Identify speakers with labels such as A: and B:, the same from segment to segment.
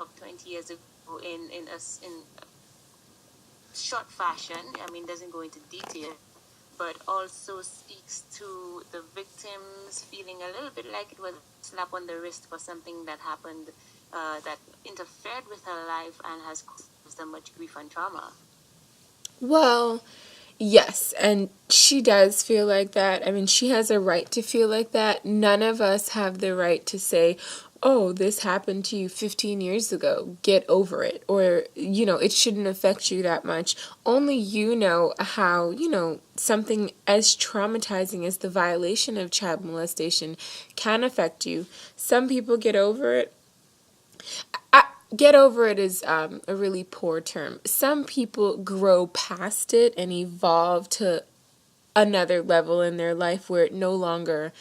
A: of 20 years ago in short fashion. I mean, doesn't go into detail, but also speaks to the victims feeling a little bit like it was a slap on the wrist for something that happened that interfered with her life and has caused her much grief and trauma.
B: Well, yes, and she does feel like that. I mean, she has a right to feel like that. None of us have the right to say, oh, this happened to you 15 years ago. Get over it. Or, it shouldn't affect you that much. Only you know how, something as traumatizing as the violation of child molestation can affect you. Some people get over it. Get over it is a really poor term. Some people grow past it and evolve to another level in their life where it no longer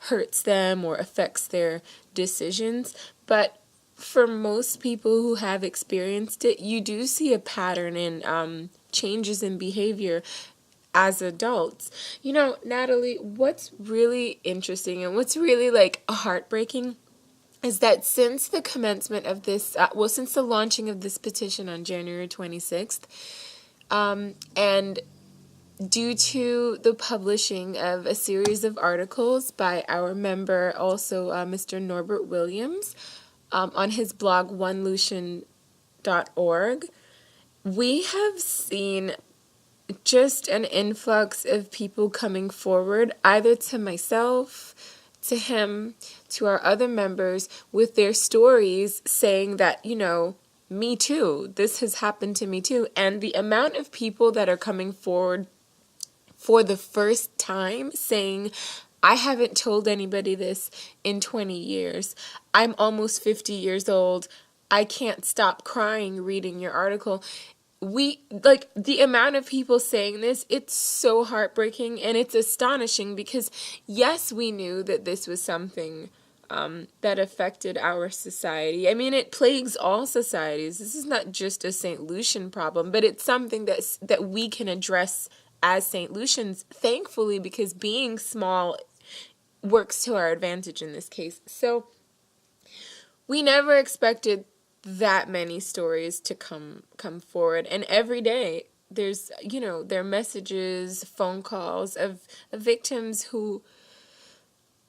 B: hurts them or affects their decisions. But for most people who have experienced it, you do see a pattern in changes in behavior as adults. Natalie, what's really interesting and what's really heartbreaking is that since the commencement of this, since the launching of this petition on January 26th, and due to the publishing of a series of articles by our member, also Mr. Norbert Williams, on his blog, onelucian.org, we have seen just an influx of people coming forward, either to myself, to him, to our other members, with their stories saying that, me too, this has happened to me too. And the amount of people that are coming forward for the first time saying, I haven't told anybody this in 20 years. I'm almost 50 years old. I can't stop crying reading your article. The amount of people saying this, it's so heartbreaking and it's astonishing because, yes, we knew that this was something that affected our society. I mean, it plagues all societies. This is not just a St. Lucian problem, but it's something that we can address as St. Lucians, thankfully, because being small works to our advantage in this case. So we never expected that many stories to come forward, and every day there's there are messages, phone calls of victims who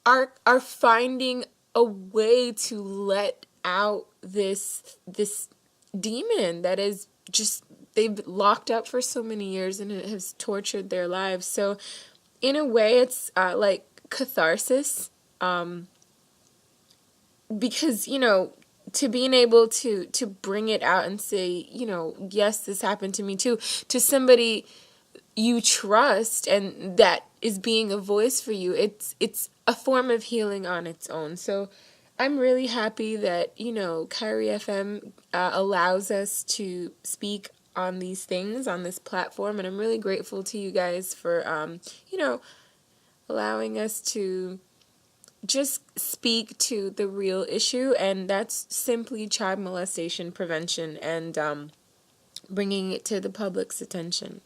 B: are finding a way to let out this demon that is just they've locked up for so many years and it has tortured their lives. So in a way it's like catharsis, because to being able to bring it out and say, yes, this happened to me too, to somebody you trust and that is being a voice for you, it's a form of healing on its own. So I'm really happy that, Kairi FM allows us to speak on these things on this platform, and I'm really grateful to you guys for, allowing us to just speak to the real issue, and that's simply child molestation prevention and bringing it to the public's attention.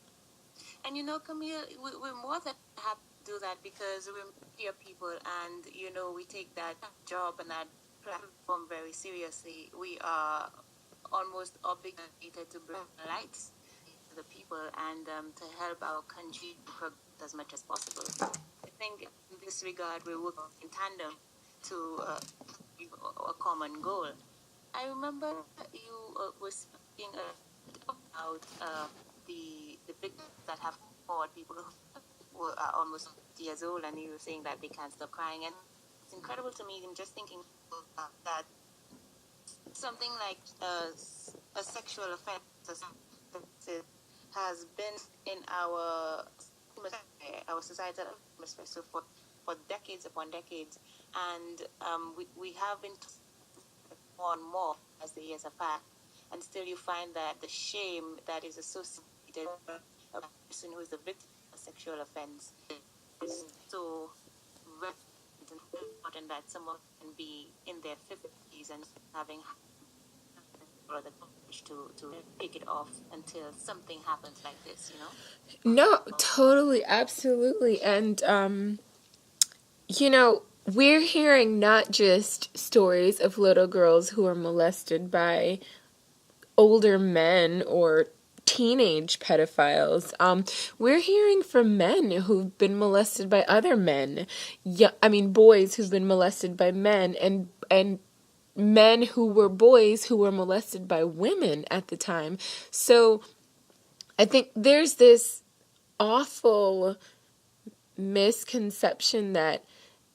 A: And Camille, we're more than happy to do that because we're media people and, we take that job and that platform very seriously. We are almost obligated to bring light to the people and to help our country progress as much as possible. I think in this regard, we work in tandem to a common goal. I remember you were speaking about the victims that have fought, people who are almost 50 years old, and you were saying that they can't stop crying. And it's incredible to me, I'm just thinking that something like a sexual offense has been in our societal atmosphere so for decades upon decades, and we have been more and more as the years have passed, and still you find that the shame that is associated with a person who is the victim of a sexual offense is so very important that someone can be in their 50s and having the courage to take it off until something happens like this,
B: No, totally, absolutely. And, we're hearing not just stories of little girls who are molested by older men or teenage pedophiles. We're hearing from men who've been molested by other men. Yeah, I mean, boys who've been molested by men, and men who were boys who were molested by women at the time. So I think there's this awful misconception that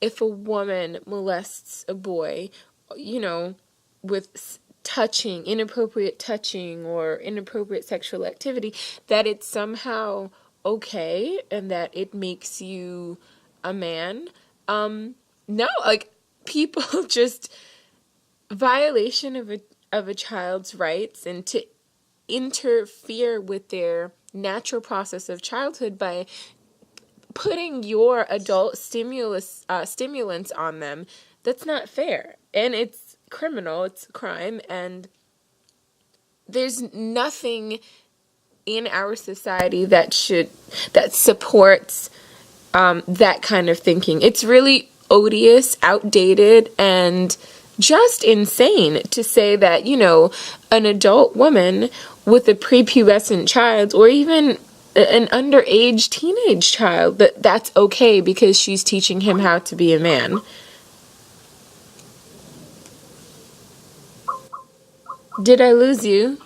B: if a woman molests a boy, with inappropriate touching or inappropriate sexual activity, that it's somehow okay and that it makes you a man. No, like, people just, violation of a child's rights and to interfere with their natural process of childhood by putting your adult stimulants on them, that's not fair. And it's criminal, it's a crime, and there's nothing in our society that supports that kind of thinking. It's really odious, outdated, and just insane to say that, an adult woman with a prepubescent child, or even an underage teenage child, that's okay because she's teaching him how to be a man. Did I lose you?